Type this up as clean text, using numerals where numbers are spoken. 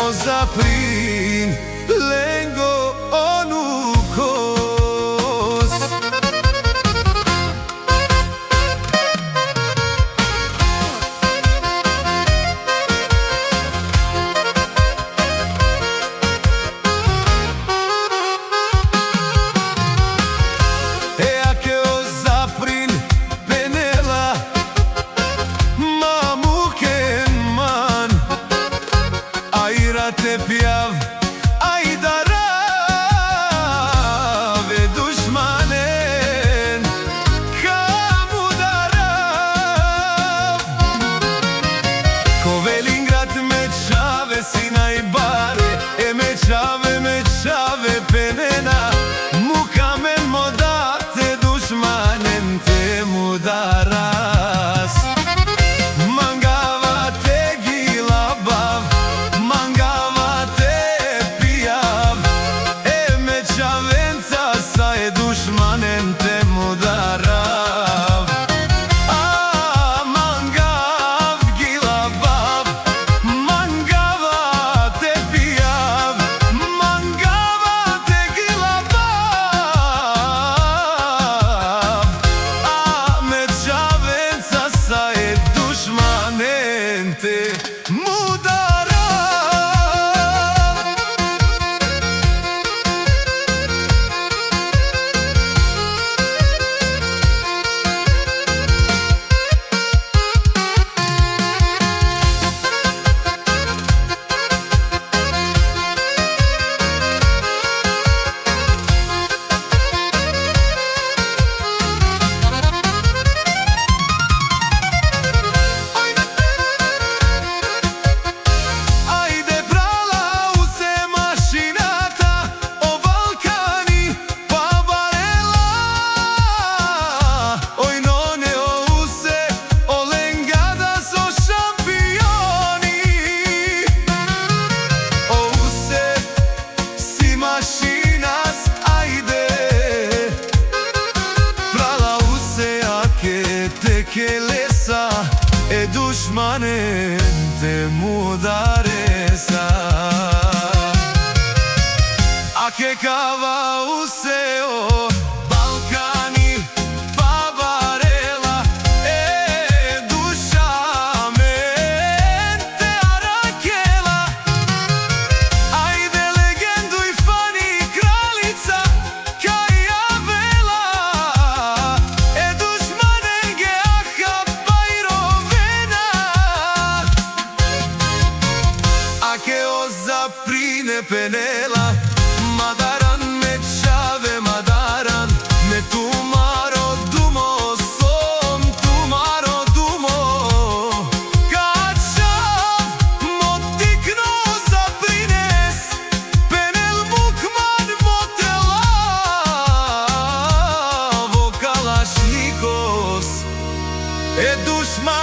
o zaprin lengo onukos. Ea que o zaprin penela te piav ai darav e dushmanen kamu darav ko Velingrat me chave sinai bare e me chave penena mukamen modate dushmanen te mudaras dushmanen te mudarav. Mangav gilabav, mangava te piav, mangava te gilabav. Me chavenca sa e dushmanen te mudarav. Kelesa e dushmanen te mudaresa a ke kava useo Balkani pavarela e dushamen te arakela ajde legendu i fani kraljica Kajavela e dushmanen ge que o zaprine penela madaran me chave madaran me tumaro dumo som tumaro dumo kachav motikno zaprines penel mukman motela vo kalashnikos e dushman